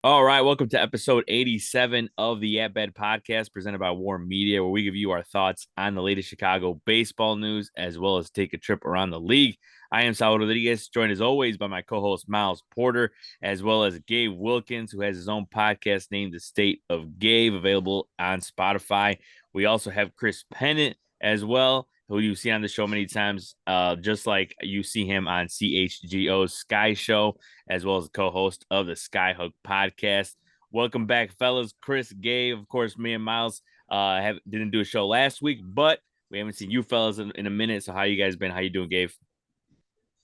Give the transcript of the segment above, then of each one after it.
All right, welcome to episode 87 of the At Bed podcast presented by War Media, where we give you our thoughts on the latest Chicago baseball news as well as take a trip around the league. I am Saul Rodriguez, joined as always by my co-host Miles Porter, as well as Gabe Wilkins, who has his own podcast named The State of Gabe, available on Spotify. We also have Chris Pennant as well, who you've seen on the show many times, just like you see him on CHGO Sky Show, as well as co-host of the Skyhook Podcast. Welcome back, fellas. Chris, Gabe, of course, me and Miles didn't do a show last week, but we haven't seen you fellas in a minute. So how you guys been? How you doing, Gabe?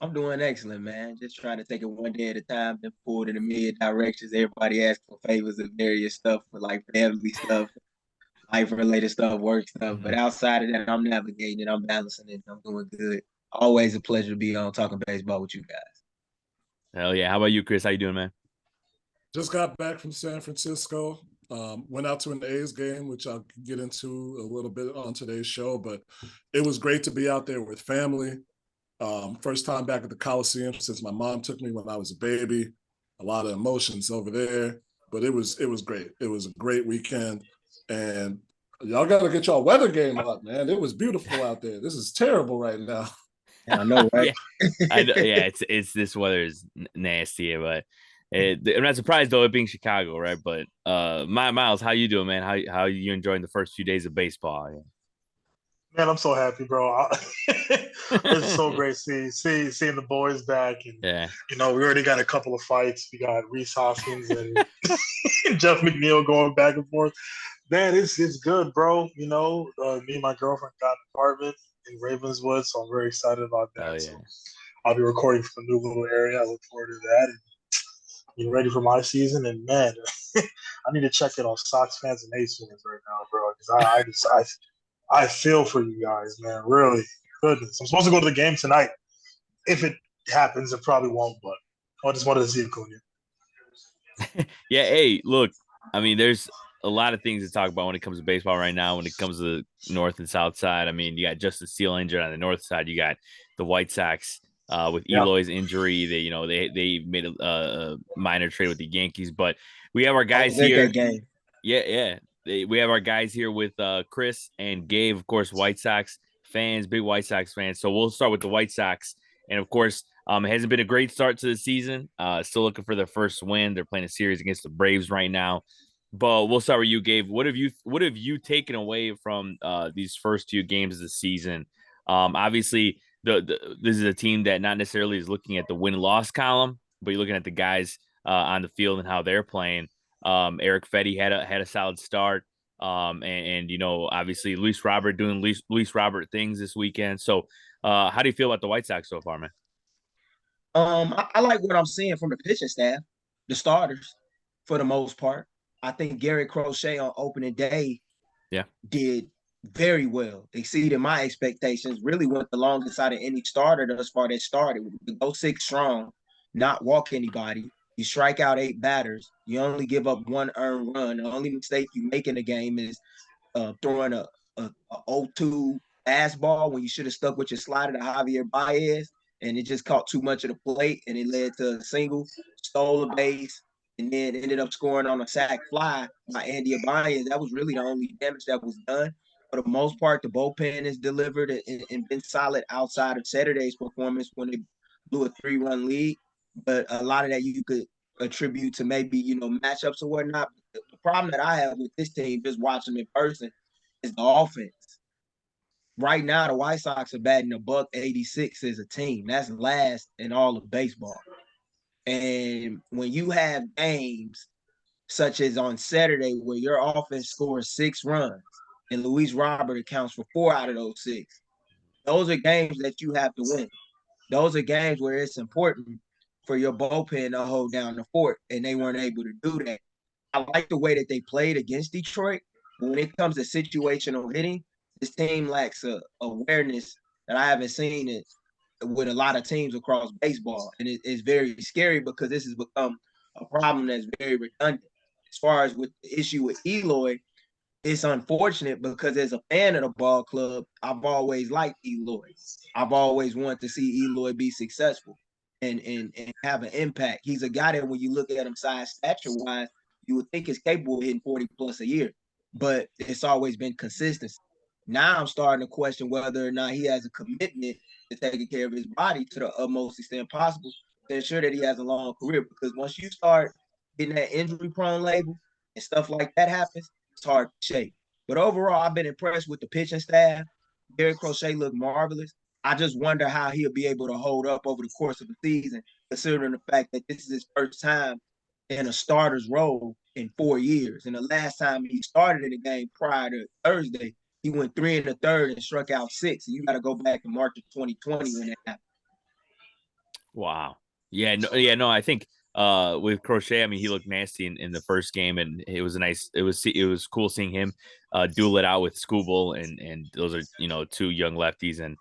I'm doing excellent, man. Just trying to take it one day at a time and pull in a million directions. Everybody asks for favors and various stuff for like family stuff, life related stuff, work stuff. But outside of that, I'm navigating it. I'm balancing it. I'm doing good. Always a pleasure to be on talking baseball with you guys. Hell yeah. How about you, Chris? How you doing, man? Just got back from San Francisco. Went out to an A's game, which I'll get into a little bit on today's show. But it was great to be out there with family. First time back at the Coliseum since my mom took me when I was a baby. A lot of emotions over there, but it was great. It was a great weekend, and y'all got to get y'all weather game up, man. It was beautiful out there. This is terrible right now. I know, right? I know, yeah, it's this weather is nasty, but I'm not surprised though, it being Chicago, right? But Miles, how you doing, man? How you enjoying the first few days of baseball? Yeah. Man, I'm so happy, bro. It's so great seeing the boys back, and Yeah. we already got a couple of fights. We got Reese Hoskins and Jeff McNeil going back and forth. Man, it's good, bro. Me and my girlfriend got an apartment in Ravenswood, so I'm very excited about that. Oh yeah. So I'll be recording from a new little area. I look forward to that, and getting ready for my season. And man, I need to check in on Sox fans and A's fans right now, bro, because I feel for you guys, man. Really, goodness. I'm supposed to go to the game tonight. If it happens, it probably won't, but I just wanted to see Acuna. Yeah, hey, look, I mean, there's a lot of things to talk about when it comes to baseball right now. When it comes to the north and south side, I mean, you got Justin Steele injured on the north side. You got the White Sox with Yeah. Eloy's injury. They made a minor trade with the Yankees, but we have our guys At here. that game. Yeah. We have our guys here with Chris and Gabe, of course, White Sox fans, big White Sox fans. So we'll start with the White Sox. And of course, it hasn't been a great start to the season. Still looking for their first win. They're playing a series against the Braves right now. But we'll start with you, Gabe. What have you taken away from these first two games of the season? Obviously, this is a team that not necessarily is looking at the win-loss column, but you're looking at the guys on the field and how they're playing. Eric Fetty had a solid start. Obviously Luis Robert doing Luis Robert things this weekend. So how do you feel about the White Sox so far, man? I like what I'm seeing from the pitching staff, the starters, for the most part. I think Garrett Crochet on opening day Yeah. did very well, exceeded my expectations. Really went the longest out of any starter thus far that started. Go 6 strong, not walk anybody. You strike out 8 batters. You only give up 1 earned run. The only mistake you make in the game is throwing a 0-2 fastball when you should have stuck with your slider to Javier Baez, and it just caught too much of the plate, and it led to a single, stole a base, and then ended up scoring on a sac fly by Andy Abayan. That was really the only damage that was done. For the most part, the bullpen has delivered and been solid outside of Saturday's performance when they blew a 3-run lead. But a lot of that you could attribute to maybe, matchups or whatnot. The problem that I have with this team, just watching them in person, is the offense. Right now, the White Sox are batting a $186 as a team. That's last in all of baseball. And when you have games such as on Saturday where your offense scores 6 runs and Luis Robert accounts for 4 out of those 6, those are games that you have to win. Those are games where it's important for your bullpen to hold down the fort, and they weren't able to do that. I like the way that they played against Detroit, but when it comes to situational hitting, this team lacks a awareness that I haven't seen it with a lot of teams across baseball, and it's very scary because this has become a problem that's very redundant. As far as with the issue with Eloy, it's unfortunate because as a fan of the ball club, I've always liked Eloy. I've always wanted to see Eloy be successful. and have an impact. He's a guy that when you look at him size stature wise, you would think is capable of hitting 40 plus a year, but it's always been consistency. Now I'm starting to question whether or not he has a commitment to taking care of his body to the utmost extent possible to ensure that he has a long career. Because once you start getting that injury prone label and stuff like that happens, it's hard to shake. But overall, I've been impressed with the pitching staff. Garrett Crochet looked marvelous. I just wonder how he'll be able to hold up over the course of the season, considering the fact that this is his first time in a starter's role in 4 years. And the last time he started in the game prior to Thursday, he went 3 1/3 and struck out 6. And you got to go back to March of 2020 when that happened. Wow. Yeah. No. I think with Crochet, I mean, he looked nasty in the first game, and it was it was cool seeing him duel it out with Scooble, and those are two young lefties, and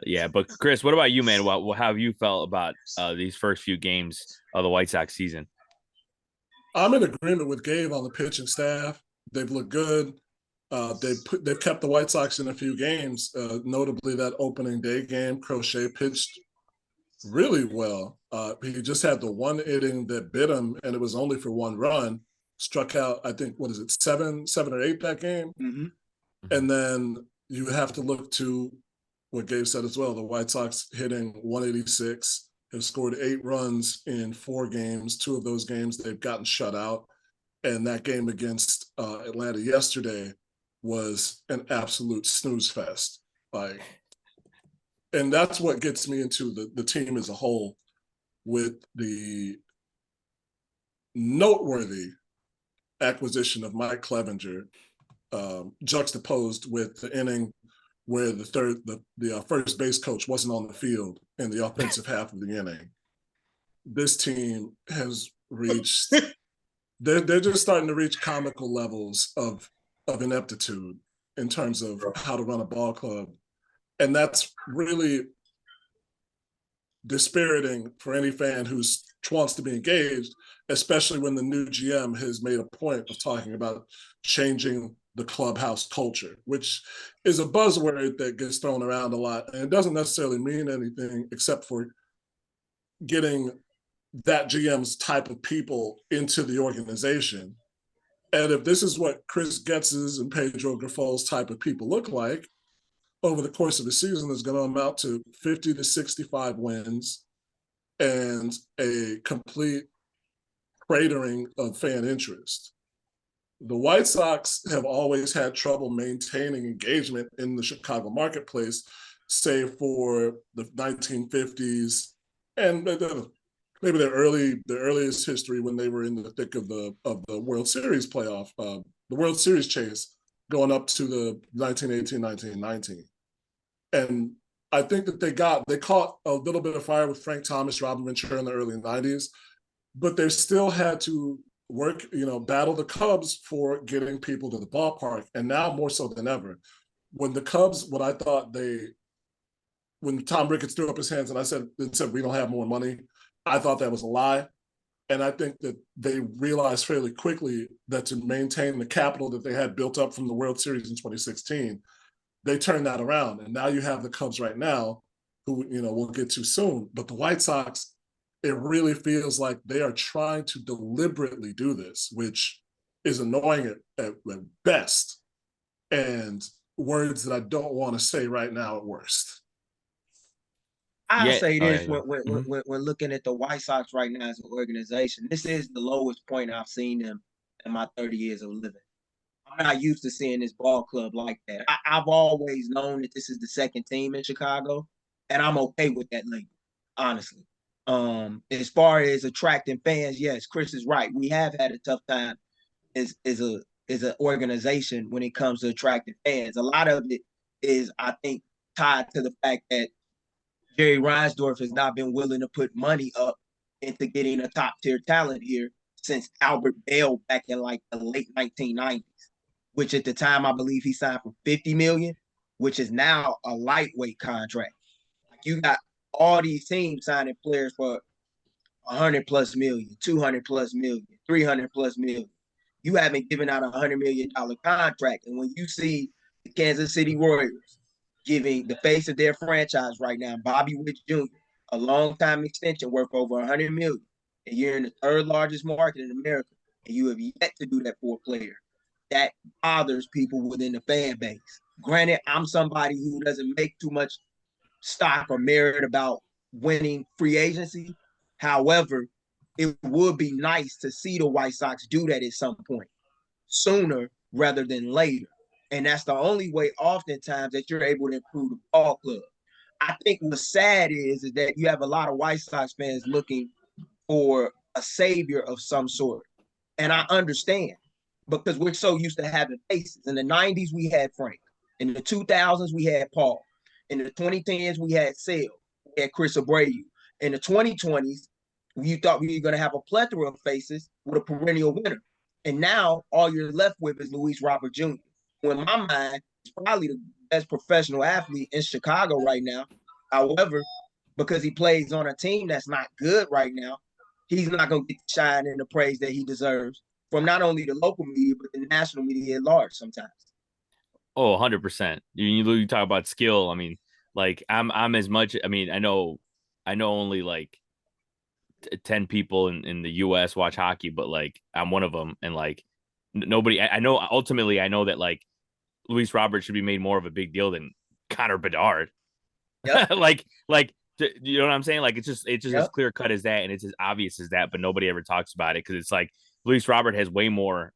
yeah. But Chris, what about you, man? How have you felt about these first few games of the White Sox season? I'm in agreement with Gabe on the pitching staff. They've looked good. They've kept the White Sox in a few games, notably that opening day game. Crochet pitched really well. He just had the one inning that bit him, and it was only for 1 run. Struck out, I think, 7 or 8 that game? Mm-hmm. And then you have to look to what Gabe said as well. The White Sox hitting 186, have scored 8 runs in 4 games. 2 of those games they've gotten shut out. And that game against Atlanta yesterday was an absolute snooze fest. And that's what gets me into the team as a whole, with the noteworthy acquisition of Mike Clevenger, juxtaposed with the inning where the first base coach wasn't on the field in the offensive half of the inning. This team has reached they're just starting to reach comical levels of ineptitude in terms of how to run a ball club. And that's really dispiriting for any fan who wants to be engaged, especially when the new GM has made a point of talking about changing the clubhouse culture, which is a buzzword that gets thrown around a lot. And it doesn't necessarily mean anything except for getting that GM's type of people into the organization. And if this is what Chris Getz's and Pedro Grifol's type of people look like, over the course of the season, is going to amount to 50 to 65 wins and a complete cratering of fan interest. The White Sox have always had trouble maintaining engagement in the Chicago marketplace, save for the 1950s and maybe their earliest history when they were in the thick of the World Series playoff, the World Series chase, going up to the 1918, 1919. And I think that they caught a little bit of fire with Frank Thomas, Robin Ventura in the early 90s, but they still had to work, battle the Cubs for getting people to the ballpark. And now more so than ever, when the Cubs, when Tom Ricketts threw up his hands and said, we don't have more money, I thought that was a lie. And I think that they realized fairly quickly that to maintain the capital that they had built up from the World Series in 2016, they turned that around. And now you have the Cubs right now, who, we'll get to soon. But the White Sox, it really feels like they are trying to deliberately do this, which is annoying at best, and words that I don't want to say right now at worst. I'll say this, when looking at the White Sox right now as an organization, this is the lowest point I've seen them in my 30 years of living. I'm not used to seeing this ball club like that. I've always known that this is the second team in Chicago, and I'm okay with that label, honestly. As far as attracting fans, yes, Chris is right. We have had a tough time as an organization when it comes to attracting fans. A lot of it is, I think, tied to the fact that Jerry Reinsdorf has not been willing to put money up into getting a top-tier talent here since Albert Bell back in like the late 1990s, which at the time I believe he signed for $50 million, which is now a lightweight contract. Like, you got all these teams signing players for $100+ million, $200+ million, $300+ million. You haven't given out $100 million contract. And when you see the Kansas City Royals giving the face of their franchise right now, Bobby Witt Jr., a long-time extension worth over $100 million, and you're in the third largest market in America, and you have yet to do that for a player, that bothers people within the fan base. Granted, I'm somebody who doesn't make too much stock or merit about winning free agency. However, it would be nice to see the White Sox do that at some point, sooner rather than later. And that's the only way oftentimes that you're able to improve the ball club. I think what's sad is that you have a lot of White Sox fans looking for a savior of some sort. And I understand, because we're so used to having faces. In the 90s, we had Frank. In the 2000s, we had Paul. In the 2010s, we had Saul. We had Chris Abreu. In the 2020s, you thought we were going to have a plethora of faces with a perennial winner. And now all you're left with is Luis Robert Jr., who in my mind is probably the best professional athlete in Chicago right now. However, because he plays on a team that's not good right now, he's not going to get the shine and the praise that he deserves from not only the local media, but the national media at large sometimes. Oh, 100%. You talk about skill. I mean, like I'm as much. I mean, I know only like 10 people in the U.S. watch hockey, but like I'm one of them, and like nobody. I know ultimately, I know that like Luis Robert should be made more of a big deal than Connor Bedard. Yep. like you know what I'm saying? Like it's just Yep. as clear cut as that, and it's as obvious as that, but nobody ever talks about it because it's like Luis Robert has way more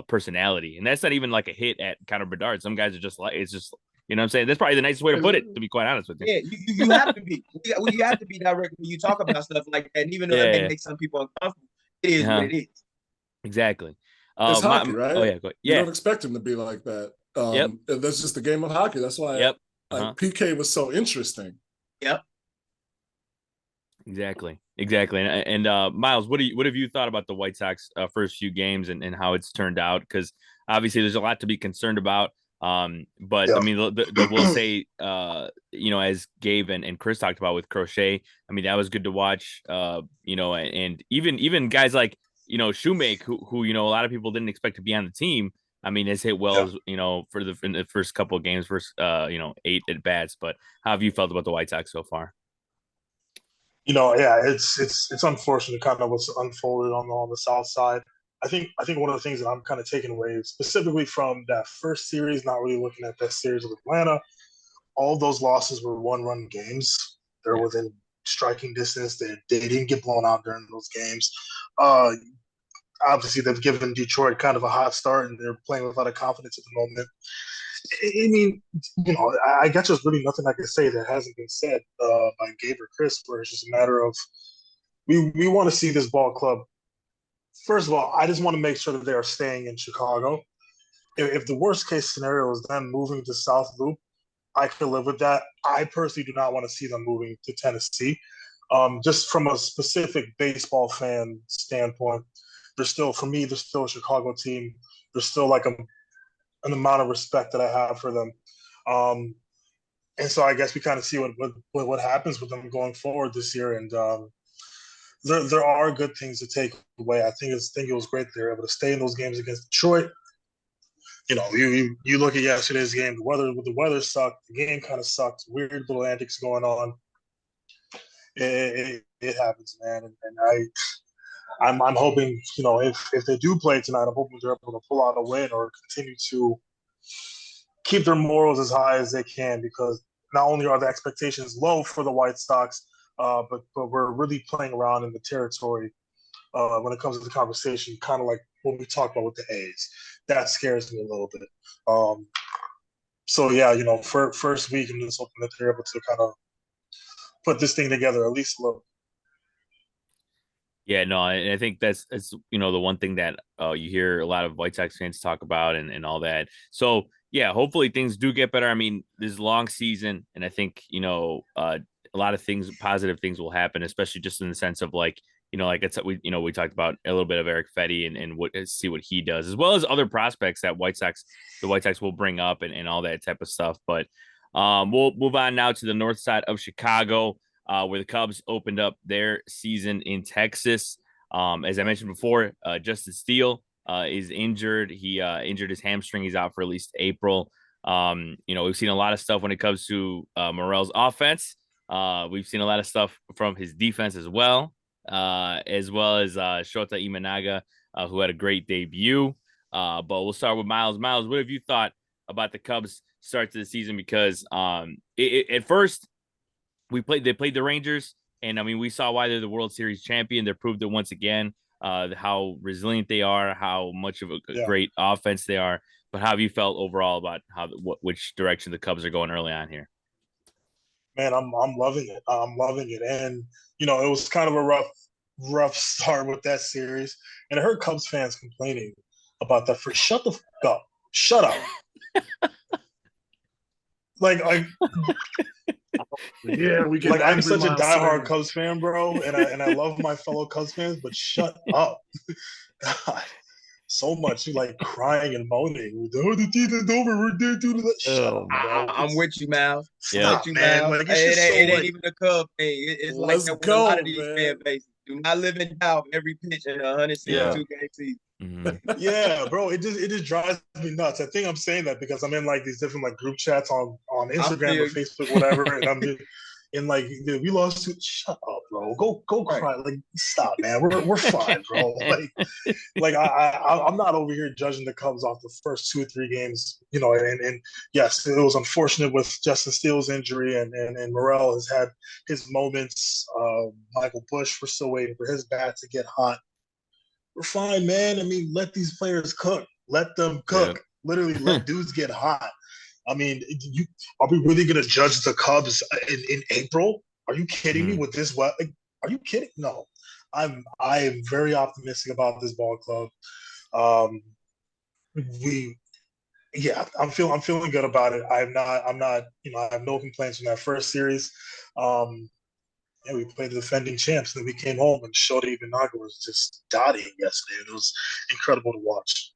personality, and that's not even like a hit at Connor Bedard. Some guys are just like, it's just, you know what I'm saying? That's probably the nicest way to put it, to be quite honest with you. Yeah, you have to be. You have to be direct when you talk about stuff like that. And even though that may make some people uncomfortable, it is what it is. Exactly. It's hockey, right? Oh, yeah. Go ahead. You don't expect him to be like that. Yep. That's just the game of hockey. That's why like PK was so interesting. Yep. Exactly. And Miles, what have you thought about the White Sox first few games and how it's turned out? Because obviously there's a lot to be concerned about. But I mean, we'll say, you know, as Gabe and Chris talked about with Crochet, I mean, that was good to watch. You know, and even guys like, you know, Shoemake, who you know a lot of people didn't expect to be on the team. I mean, has hit well, as, you know, in the first couple of games, first 8 at bats. But how have you felt about the White Sox so far? You know, yeah, it's unfortunate kind of what's unfolded on the South side. I think one of the things that I'm kind of taking away specifically from that first series, not really looking at that series with Atlanta, all those losses were one-run games. They're within striking distance. They didn't get blown out during those games. Obviously, they've given Detroit kind of a hot start, and they're playing with a lot of confidence at the moment. I mean, you know, I guess there's really nothing I can say that hasn't been said by Gabe or Chris, where it's just a matter of we want to see this ball club. First of all, I just want to make sure that they are staying in Chicago. If the worst case scenario is them moving to South Loop, I could live with that. I personally do not want to see them moving to Tennessee. Just from a specific baseball fan standpoint, for me, they're still a Chicago team. There's still like an amount of respect that I have for them. And so I guess we kind of see what happens with them going forward this year. And there are good things to take away. I think it was great they were able to stay in those games against Detroit. You know, you look at yesterday's game, the weather sucked, the game kind of sucked, weird little antics going on. It happens, man. And I'm hoping, you know, if they do play tonight, I'm hoping they're able to pull out a win or continue to keep their morals as high as they can, because not only are the expectations low for the White Sox, but we're really playing around in the territory when it comes to the conversation, kind of like what we talked about with the A's. That scares me a little bit. So, yeah, you know, for first week, I'm just hoping that they're able to kind of put this thing together at least a little. Yeah, no, I think that's you know, the one thing that you hear a lot of White Sox fans talk about and all that. So yeah, hopefully things do get better. I mean, this is a long season, and I think, you know, a lot of positive things will happen, especially just in the sense of like, you know, like we talked about a little bit of Eric Fetty and see what he does, as well as other prospects that the White Sox will bring up and all that type of stuff. But we'll move on now to the north side of Chicago, where the Cubs opened up their season in Texas. As I mentioned before, Justin Steele is injured. He injured his hamstring. He's out for at least April. You know, we've seen a lot of stuff when it comes to Morel's offense. We've seen a lot of stuff from his defense as well as Shota Imanaga, who had a great debut. But we'll start with Miles. Miles, what have you thought about the Cubs start to the season? Because at first they played the Rangers, and I mean we saw why they're the World Series champion. They proved it once again, how resilient they are, how much of a great offense they are. But how have you felt overall about which direction the Cubs are going early on here? Man, I'm loving it. I'm loving it, and it was kind of a rough start with that series, and I heard Cubs fans complaining about that. For shut the fuck up, shut up. like Yeah, we get. Like I'm such a diehard Cubs fan, bro, and I love my fellow Cubs fans, but shut up. God, so much like crying and moaning. Oh, the season's over. We're there to that. Shut up, bro. I'm with you, Mal. Stop, man. Like, it ain't even a Cub thing. It's like that with a lot of these fan bases. Do not live in doubt every pitch in a 162 game season. Mm-hmm. Yeah, bro. It just drives me nuts. I think I'm saying that because I'm in like these different like group chats on Instagram or Facebook, whatever, and I'm just in like, dude, we lost to. Shut up, bro. Go cry. Like, stop, man. We're fine, bro. Like I'm not over here judging the Cubs off the first 2 or 3 games, and yes, it was unfortunate with Justin Steele's injury, and Morel has had his moments. Michael Busch, we're still waiting for his bat to get hot. We're fine, man. I mean, let these players cook. Let them cook. Yeah. Literally, let dudes get hot. I mean, are we really going to judge the Cubs in April? Are you kidding me with this? What? Like, are you kidding? No. I am very optimistic about this ball club. I'm feeling good about it. I'm not. I have no complaints from that first series. We played the defending champs, and then we came home, and Shota Imanaga was just dotting yesterday. It was incredible to watch.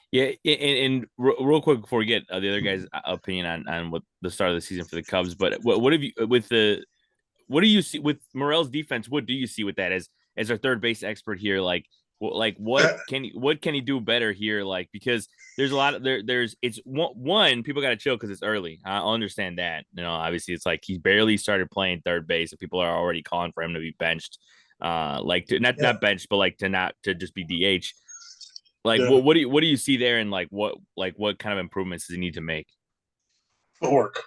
Yeah, and real quick before we get the other guys' opinion on what the start of the season for the Cubs, but what have you what do you see with Morel's defense? What do you see with that as our third base expert here? Like what can he do better here? Like, because there's a lot of it's one people got to chill because it's early. I understand that. Obviously it's like he barely started playing third base, and people are already calling for him to be benched. Not benched, but like to just be DH. Like, what do you see there, and what kind of improvements does he need to make? Footwork.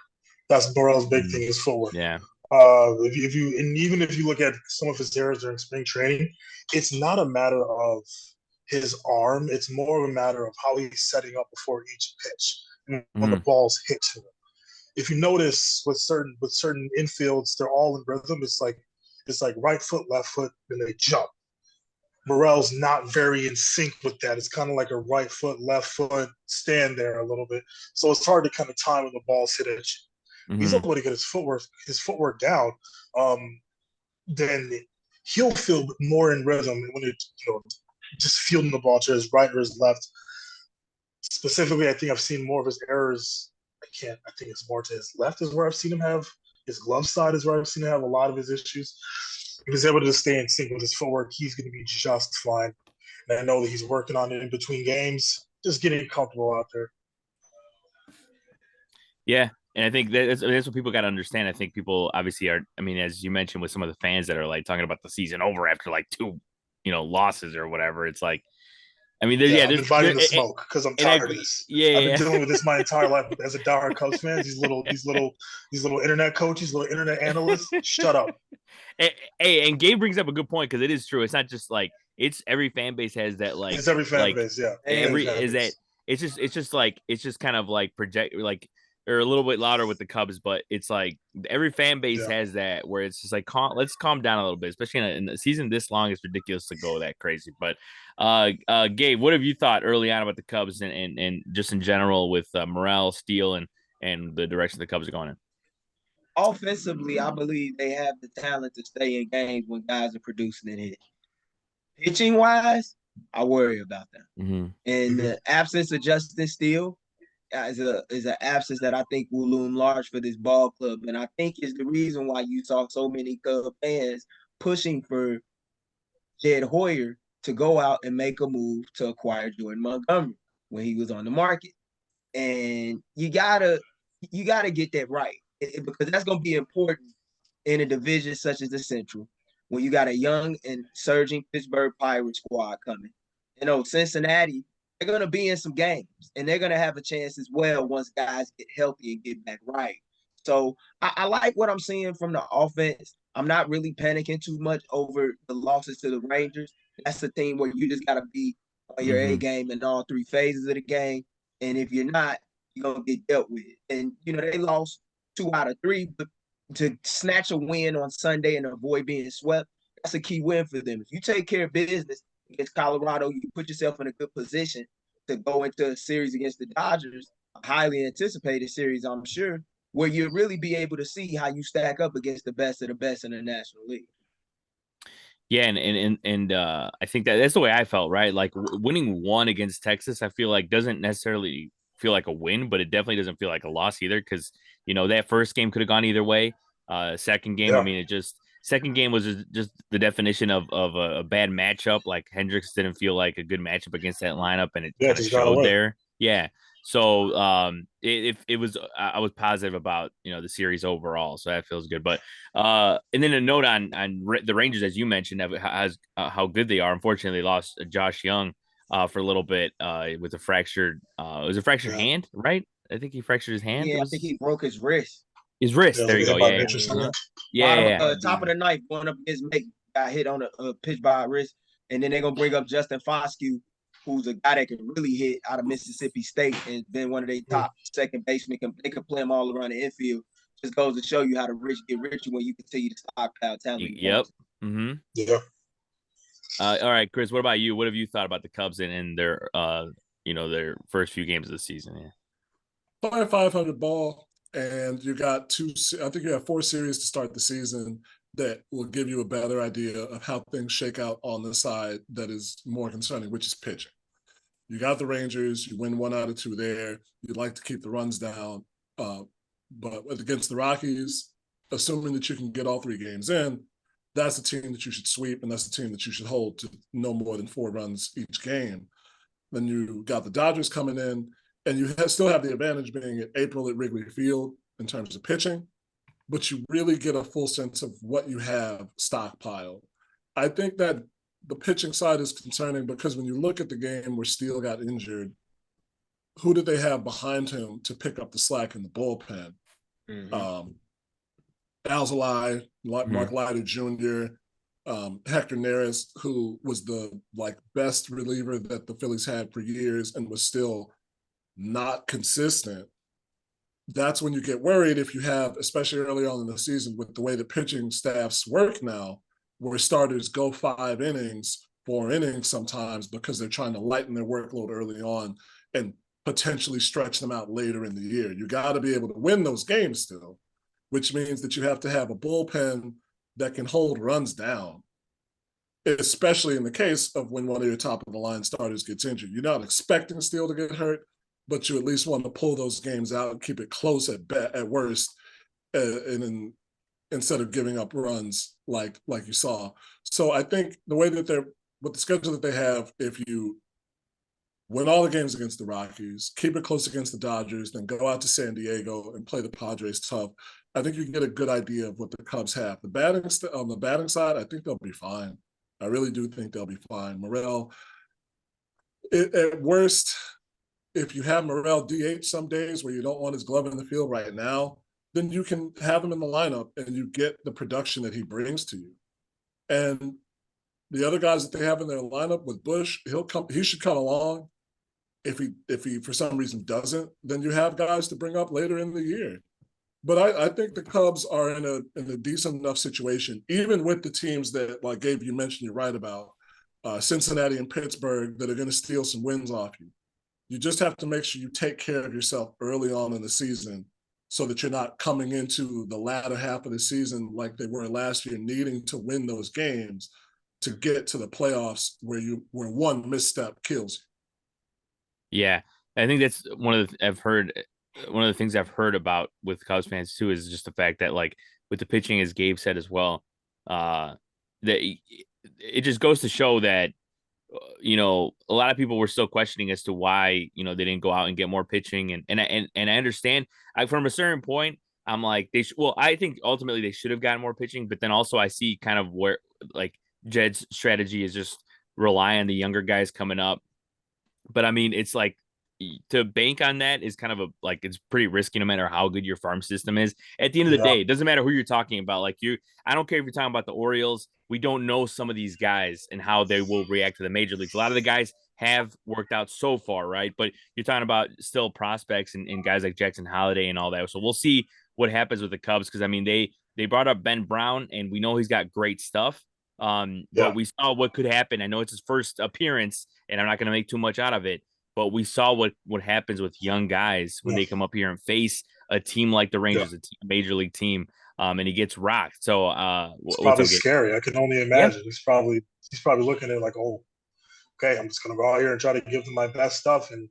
That's Morel's big thing is footwork. Yeah. Even if you look at some of his errors during spring training, it's not a matter of his arm. It's more of a matter of how he's setting up before each pitch and when the ball's hit to him. If you notice with certain infields, they're all in rhythm. It's like right foot, left foot, and they jump. Morel's not very in sync with that. It's kind of like a right foot, left foot, stand there a little bit. So it's hard to kind of time when the ball's hit at you. He's able to get his footwork down. Then he'll feel more in rhythm when it's just fielding the ball to his right or his left. Specifically, I think I've seen more of his errors. I think it's more to his left is where I've seen him have his glove side is where I've seen him have a lot of his issues. If he's able to stay in sync with his footwork, he's going to be just fine. And I know that he's working on it in between games, just getting comfortable out there. Yeah, and I think that's what people got to understand. I think people obviously are. I mean, as you mentioned, with some of the fans that are like talking about the season over after like 2, losses or whatever. It's like, I mean, there's I've been biting the smoke because I'm tired of this. Yeah, I've been dealing with this my entire life as a diehard Cubs fan. These little internet coaches, little internet analysts. Shut up. Hey, and Gabe brings up a good point because it is true. It's not just like it's every fan base has that like. It's every fan base, yeah. It's just kind of like project like or a little bit louder with the Cubs, but it's like every fan base has that where it's just like let's calm down a little bit, especially in a season this long. It's ridiculous to go that crazy. But Gabe, what have you thought early on about the Cubs and just in general with Morel, Steele, and the direction the Cubs are going in? Offensively, I believe they have the talent to stay in games when guys are producing it. Pitching wise, I worry about them. In the absence of Justin Steele, is an absence that I think will loom large for this ball club, and I think is the reason why you saw so many Cub fans pushing for Jed Hoyer to go out and make a move to acquire Jordan Montgomery when he was on the market. And you gotta get that right, because that's going to be important in a division such as the Central, when you got a young and surging Pittsburgh Pirates squad coming. Cincinnati, they're going to be in some games, and they're going to have a chance as well once guys get healthy and get back right. So I like what I'm seeing from the offense. I'm not really panicking too much over the losses to the Rangers. That's the thing where you just got to be on your A game in all three phases of the game. And if you're not, you're going to get dealt with. And, they lost 2 out of 3, but to snatch a win on Sunday and avoid being swept, that's a key win for them. If you take care of business against Colorado, you put yourself in a good position to go into a series against the Dodgers, a highly anticipated series, I'm sure, where you'll really be able to see how you stack up against the best of the best in the National League. Yeah, and I think that's the way I felt, right? Like winning 1 against Texas, I feel like doesn't necessarily feel like a win, but it definitely doesn't feel like a loss either, because that first game could have gone either way. Second game, I mean, second game was just the definition of a bad matchup. Like Hendricks didn't feel like a good matchup against that lineup, and it kind of showed there. Yeah. So it was I was positive about the series overall, so that feels good. But and then a note on the Rangers, as you mentioned, how good they are. Unfortunately, they lost Josh Young for a little bit with a fractured it was a fractured hand, right? I think he fractured his hand. Yeah, I think he broke his wrist. His wrist. There you go. Yeah. Top of the ninth, going up against Make, got hit on a pitch by a wrist, and then they're gonna bring up Justin Foscue, who's a guy that can really hit out of Mississippi State and been one of their top second basemen. They can play him all around the infield. Just goes to show you how to get richer when you continue to stockpile talent. Yep. Mm-hmm. Yeah. All right, Chris, what about you? What have you thought about the Cubs and their their first few games of the season? Yeah. 500 ball, and you got I think you have 4 series to start the season that will give you a better idea of how things shake out on the side that is more concerning, which is pitching. You got the Rangers, you win 1 out of 2 there. You'd like to keep the runs down. But against the Rockies, assuming that you can get all 3 games in, that's the team that you should sweep, and that's the team that you should hold to no more than 4 runs each game. Then you got the Dodgers coming in, and you still have the advantage being in April at Wrigley Field in terms of pitching, but you really get a full sense of what you have stockpiled. I think that the pitching side is concerning because when you look at the game where Steele got injured, who did they have behind him to pick up the slack in the bullpen? Alzolay, Mark Leiter Jr., Hector Neris, who was the best reliever that the Phillies had for years and was still not consistent. That's when you get worried if you have, especially early on in the season, with the way the pitching staffs work now, where starters go 5 innings, 4 innings sometimes because they're trying to lighten their workload early on and potentially stretch them out later in the year. You got to be able to win those games still, which means that you have to have a bullpen that can hold runs down, especially in the case of when one of your top-of-the-line starters gets injured. You're not expecting Steele to get hurt, but you at least want to pull those games out and keep it close at worst, and instead of giving up runs like you saw. So I think the way that with the schedule that they have, if you win all the games against the Rockies, keep it close against the Dodgers, then go out to San Diego and play the Padres tough, I think you can get a good idea of what the Cubs have. On the batting side, I think they'll be fine. I really do think they'll be fine. Morel, at worst, if you have Morel DH some days where you don't want his glove in the field right now, then you can have him in the lineup and you get the production that he brings to you. And the other guys that they have in their lineup with Bush, he should come along. If he for some reason doesn't, then you have guys to bring up later in the year. But I think the Cubs are in a decent enough situation, even with the teams that, like Gabe, you mentioned, you're right about, Cincinnati and Pittsburgh, that are going to steal some wins off you. You just have to make sure you take care of yourself early on in the season so that you're not coming into the latter half of the season like they were last year, needing to win those games to get to the playoffs where one misstep kills you. Yeah, I think that's one of the things I've heard about with Cubs fans too is just the fact that, like, with the pitching, as Gabe said as well, that it just goes to show that a lot of people were still questioning as to why they didn't go out and get more pitching, and I understand. From a certain point, I'm like, I think ultimately they should have gotten more pitching, but then also I see kind of where like Jed's strategy is just rely on the younger guys coming up. But I mean, it's like to bank on that is kind of it's pretty risky no matter how good your farm system is. At the end of the Yeah. day, it doesn't matter who you're talking about. I don't care if you're talking about the Orioles. We don't know some of these guys and how they will react to the major leagues. A lot of the guys have worked out so far, right? But you're talking about still prospects and guys like Jackson Holiday and all that. So we'll see what happens with the Cubs because I mean they brought up Ben Brown and we know he's got great stuff. But we saw what could happen. I know it's his first appearance, and I'm not going to make too much out of it. But we saw what happens with young guys when they come up here and face a team like the Rangers, a major league team, and he gets rocked. So it's probably scary. I can only imagine. Yeah. He's probably looking at it like, oh, okay, I'm just gonna go out here and try to give them my best stuff, and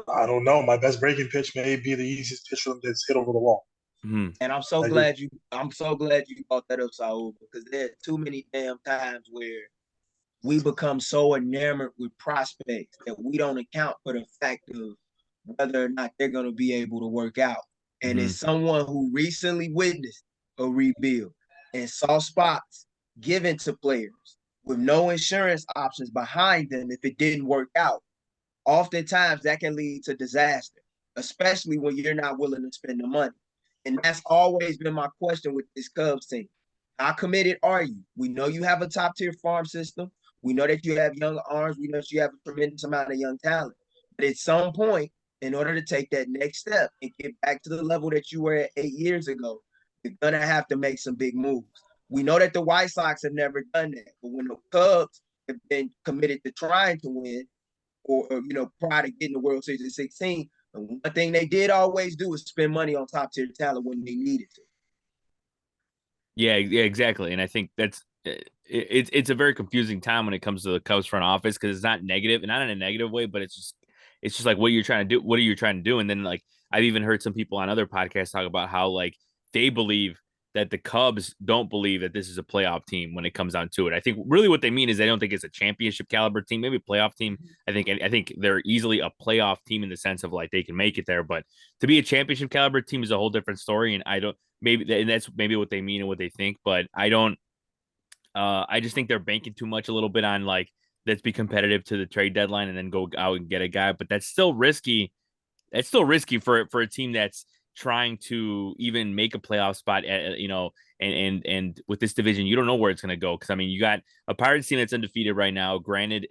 I don't know, my best breaking pitch may be the easiest pitch for them that's hit over the wall. Mm-hmm. And I'm so glad you brought that up, Saul, because there are too many damn times where we become so enamored with prospects that we don't account for the fact of whether or not they're going to be able to work out. And as someone who recently witnessed a rebuild and saw spots given to players with no insurance options behind them if it didn't work out, oftentimes that can lead to disaster, especially when you're not willing to spend the money. And that's always been my question with this Cubs team. How committed are you? We know you have a top-tier farm system. We know that you have young arms. We know that you have a tremendous amount of young talent. But at some point, in order to take that next step and get back to the level that you were at 8 years ago, you're going to have to make some big moves. We know that the White Sox have never done that. But when the Cubs have been committed to trying to win or prior to getting the World Series in 2016, one thing they did always do is spend money on top-tier talent when they needed to. Yeah, exactly. And I think that's it's a very confusing time when it comes to the Cubs front office because it's not negative, and not in a negative way, but it's just like what you're trying to do. What are you trying to do? And then like I've even heard some people on other podcasts talk about how like they believe that the Cubs don't believe that this is a playoff team when it comes down to it. I think really what they mean is they don't think it's a championship caliber team, maybe a playoff team. I think they're easily a playoff team in the sense of like they can make it there, but to be a championship caliber team is a whole different story. And and that's maybe what they mean and what they think, but I just think they're banking too much a little bit on like, let's be competitive to the trade deadline and then go out and get a guy, but that's still risky. That's still risky for a team that's trying to even make a playoff spot, and with this division, you don't know where it's going to go. Cause I mean, you got a Pirates team that's undefeated right now, granted,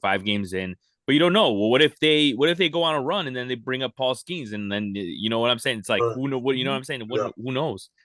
5 games in, but you don't know. Well, what if they go on a run and then they bring up Paul Skeens and then, you know what I'm saying? It's like, who know what, you know what I'm saying? Who knows?